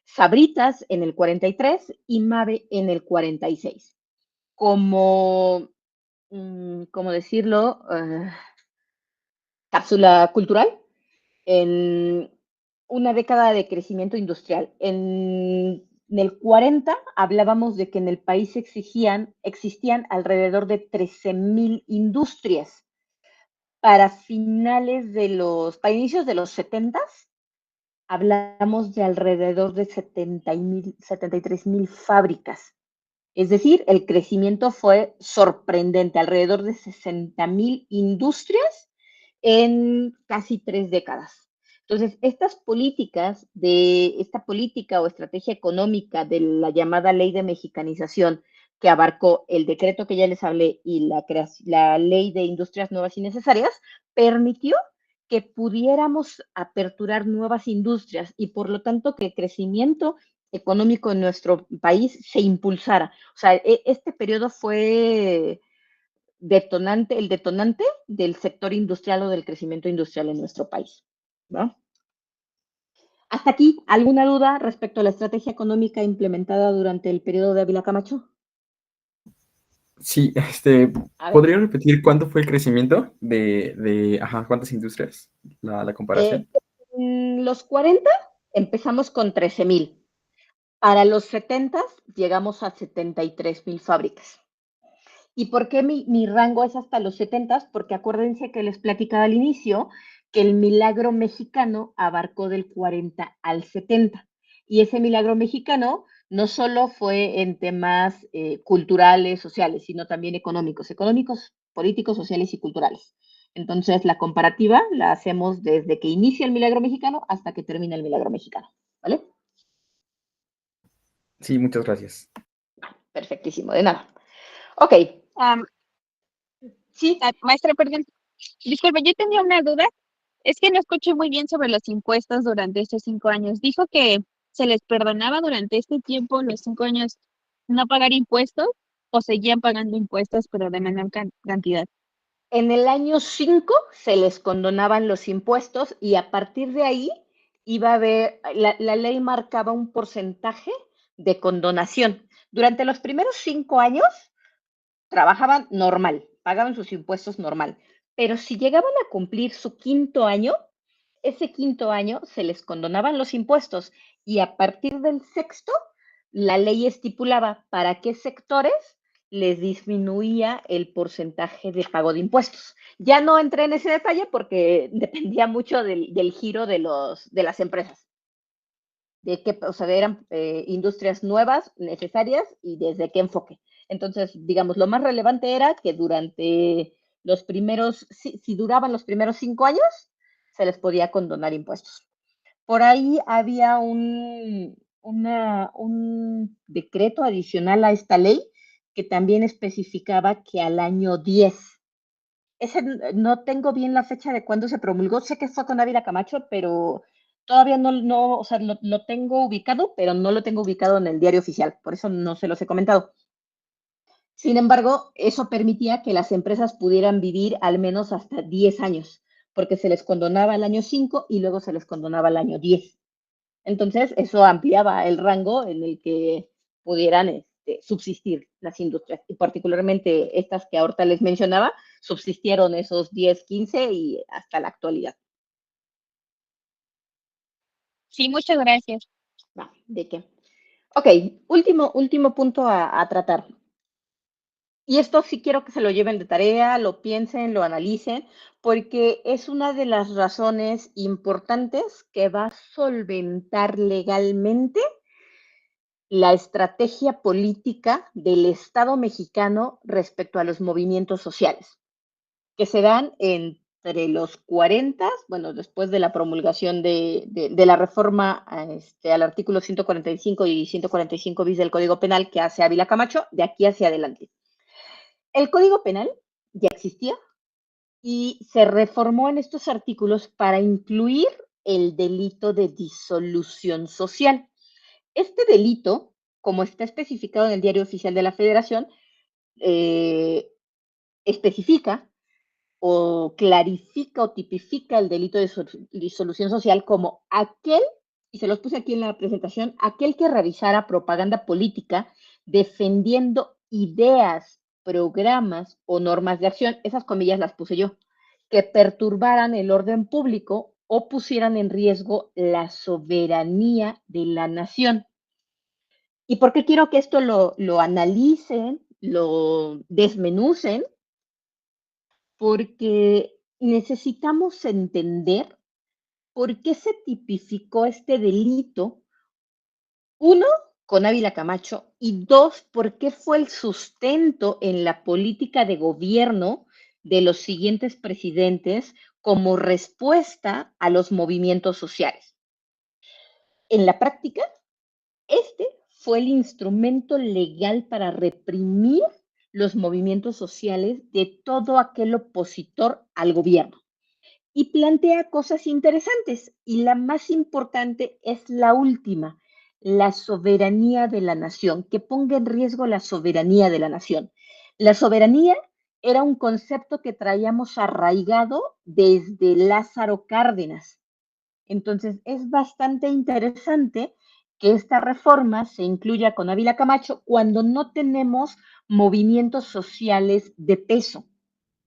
Sabritas en el 43 y Mave en el 46. Como, ¿cómo decirlo? Cápsula cultural en una década de crecimiento industrial. En el 40 hablábamos de que en el país existían alrededor de 13,000 industrias. Para inicios de los 70 hablamos de alrededor de 73,000 fábricas. Es decir, el crecimiento fue sorprendente, alrededor de 60,000 industrias en casi 3 décadas. Entonces, esta política o estrategia económica de la llamada ley de mexicanización, que abarcó el decreto que ya les hablé y la ley de industrias nuevas y necesarias, permitió que pudiéramos aperturar nuevas industrias y por lo tanto que el crecimiento económico en nuestro país se impulsara. O sea, este periodo fue el detonante del sector industrial o del crecimiento industrial en nuestro país, ¿no? Hasta aquí, ¿alguna duda respecto a la estrategia económica implementada durante el periodo de Ávila Camacho? Sí, ¿podría repetir cuánto fue el crecimiento de cuántas industrias? La comparación. En los 40 empezamos con 13,000. Para los 70 llegamos a 73,000 fábricas. ¿Y por qué mi rango es hasta los 70? Porque acuérdense que les platicaba al inicio que el milagro mexicano abarcó del 40 al 70. Y ese milagro mexicano no solo fue en temas culturales, sociales, sino también económicos, políticos, sociales y culturales. Entonces, la comparativa la hacemos desde que inicia el milagro mexicano hasta que termina el milagro mexicano. ¿Vale? Sí, muchas gracias. Perfectísimo, de nada. Ok. Sí. Maestra, perdón. Disculpe, yo tenía una duda. Es que no escuché muy bien sobre los impuestos durante estos 5 años. Dijo que se les perdonaba durante este tiempo, los 5 años, no pagar impuestos o seguían pagando impuestos, pero de menor cantidad. En el año 5 se les condonaban los impuestos y a partir de ahí iba a haber, la ley marcaba un porcentaje de condonación. Durante los primeros 5 años trabajaban normal, pagaban sus impuestos normal, pero si llegaban a cumplir su 5.º año, ese 5.º año se les condonaban los impuestos y a partir del 6º, la ley estipulaba para qué sectores les disminuía el porcentaje de pago de impuestos. Ya no entré en ese detalle porque dependía mucho del giro de las empresas. De qué, o sea, eran industrias nuevas, necesarias y desde qué enfoque. Entonces, digamos, lo más relevante era que durante los primeros, si duraban los primeros 5 años, se les podía condonar impuestos. Por ahí había un decreto adicional a esta ley que también especificaba que al año 10, no tengo bien la fecha de cuándo se promulgó, sé que fue con Ávila Camacho, pero todavía o sea, lo tengo ubicado, pero no lo tengo ubicado en el diario oficial, por eso no se los he comentado. Sin embargo, eso permitía que las empresas pudieran vivir al menos hasta 10 años, porque se les condonaba el año 5 y luego se les condonaba el año 10. Entonces, eso ampliaba el rango en el que pudieran subsistir las industrias, y particularmente estas que ahorita les mencionaba, subsistieron esos 10, 15 y hasta la actualidad. Sí, muchas gracias. Va, ¿de qué? Ok, último punto a tratar. Y esto sí quiero que se lo lleven de tarea, lo piensen, lo analicen, porque es una de las razones importantes que va a solventar legalmente la estrategia política del Estado mexicano respecto a los movimientos sociales, que se dan entre los 40, bueno, después de la promulgación de la reforma al artículo 145 y 145 bis del Código Penal que hace Ávila Camacho, de aquí hacia adelante. El Código Penal ya existía y se reformó en estos artículos para incluir el delito de disolución social. Este delito, como está especificado en el Diario Oficial de la Federación, especifica o clarifica o tipifica el delito de disolución social como aquel, y se los puse aquí en la presentación, aquel que realizara propaganda política defendiendo ideas, programas o normas de acción, esas comillas las puse yo, que perturbaran el orden público o pusieran en riesgo la soberanía de la nación. ¿Y por qué quiero que esto lo analicen, lo desmenucen? Porque necesitamos entender por qué se tipificó este delito, uno, con Ávila Camacho, y dos, por qué fue el sustento en la política de gobierno de los siguientes presidentes como respuesta a los movimientos sociales. En la práctica, este fue el instrumento legal para reprimir los movimientos sociales de todo aquel opositor al gobierno. Y plantea cosas interesantes, y la más importante es la última, la soberanía de la nación, que ponga en riesgo la soberanía de la nación. La soberanía era un concepto que traíamos arraigado desde Lázaro Cárdenas. Entonces, es bastante interesante que esta reforma se incluya con Ávila Camacho cuando no tenemos movimientos sociales de peso,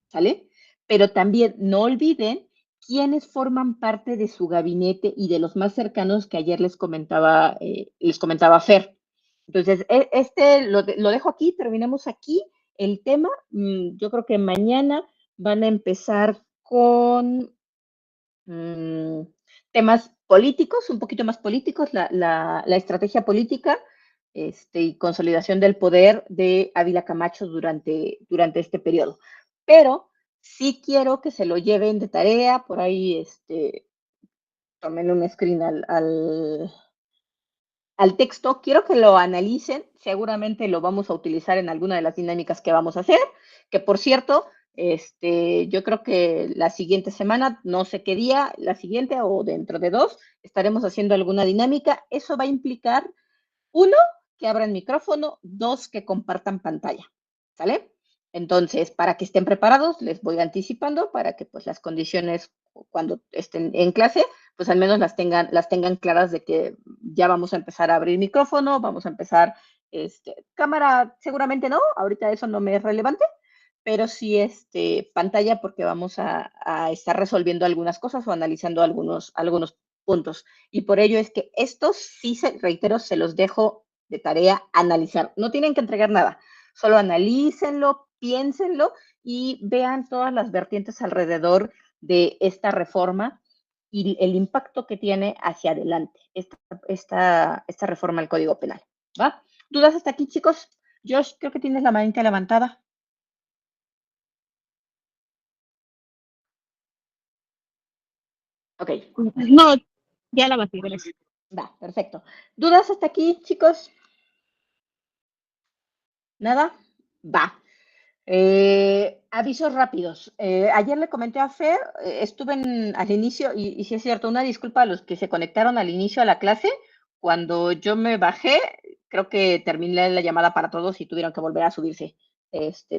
¿sale? Pero también no olviden quiénes forman parte de su gabinete y de los más cercanos que ayer les comentaba Fer. Entonces, lo dejo aquí, terminamos aquí el tema. Yo creo que mañana van a empezar con temas políticos, un poquito más políticos, la estrategia política y consolidación del poder de Ávila Camacho durante este periodo. Pero sí quiero que se lo lleven de tarea, por ahí tomen un screen al texto, quiero que lo analicen, seguramente lo vamos a utilizar en alguna de las dinámicas que vamos a hacer, que por cierto, yo creo que la siguiente semana, no sé qué día, la siguiente o dentro de 2, estaremos haciendo alguna dinámica. Eso va a implicar, 1, que abran micrófono, 2, que compartan pantalla, ¿sale? Entonces, para que estén preparados, les voy anticipando para que pues las condiciones cuando estén en clase, pues al menos las tengan claras de que ya vamos a empezar a abrir micrófono, vamos a empezar, cámara seguramente no, ahorita eso no me es relevante, pero sí pantalla porque vamos a estar resolviendo algunas cosas o analizando algunos puntos. Y por ello es que estos sí, reitero, se los dejo de tarea analizar. No tienen que entregar nada, solo analícenlo, piénsenlo y vean todas las vertientes alrededor de esta reforma y el impacto que tiene hacia adelante esta reforma al Código Penal. ¿Va? ¿Dudas hasta aquí, chicos? Josh, creo que tienes la manita levantada. Ok. No, ya la bajé, gracias. Va, perfecto. ¿Dudas hasta aquí, chicos? ¿Nada? Va. Avisos rápidos. Ayer le comenté a Fer, estuve al inicio, y sí es cierto, una disculpa a los que se conectaron al inicio a la clase. Cuando yo me bajé, creo que terminé la llamada para todos y tuvieron que volver a subirse.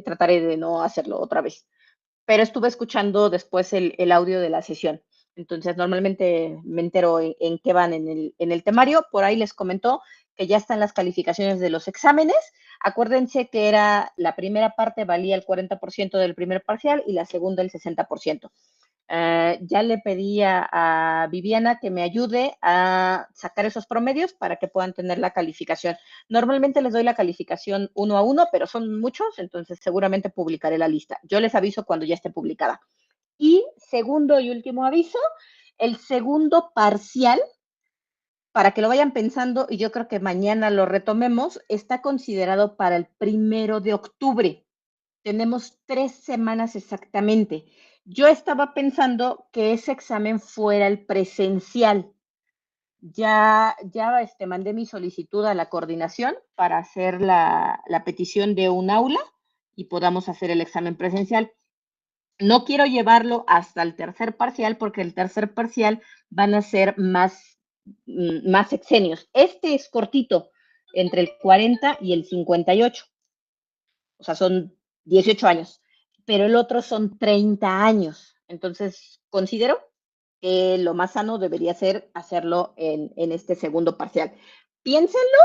Trataré de no hacerlo otra vez. Pero estuve escuchando después el audio de la sesión. Entonces, normalmente me entero en qué van en el temario. Por ahí les comentó que ya están las calificaciones de los exámenes. Acuérdense que era la primera parte valía el 40% del primer parcial y la segunda el 60%. Ya le pedí a Viviana que me ayude a sacar esos promedios para que puedan tener la calificación. Normalmente les doy la calificación 1 a 1, pero son muchos, entonces seguramente publicaré la lista. Yo les aviso cuando ya esté publicada. Y segundo y último aviso, el segundo parcial, para que lo vayan pensando, y yo creo que mañana lo retomemos, está considerado para el 1 de octubre. Tenemos 3 semanas exactamente. Yo estaba pensando que ese examen fuera el presencial. Ya mandé mi solicitud a la coordinación para hacer la petición de un aula y podamos hacer el examen presencial. No quiero llevarlo hasta el tercer parcial porque el tercer parcial van a ser más sexenios. Este es cortito, entre el 40 y el 58. O sea, son 18 años, pero el otro son 30 años. Entonces, considero que lo más sano debería ser hacerlo en este segundo parcial. Piénsenlo,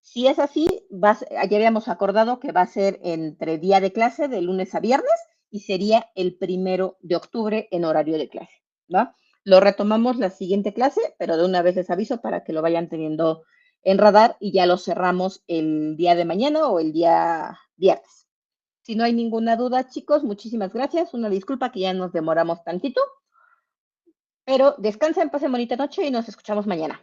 si es así, ya habíamos acordado que va a ser entre día de clase, de lunes a viernes, y sería el 1 de octubre en horario de clase, ¿va? Lo retomamos la siguiente clase, pero de una vez les aviso para que lo vayan teniendo en radar y ya lo cerramos el día de mañana o el día viernes. Si no hay ninguna duda, chicos, muchísimas gracias. Una disculpa que ya nos demoramos tantito, pero descansen, pasen bonita noche y nos escuchamos mañana.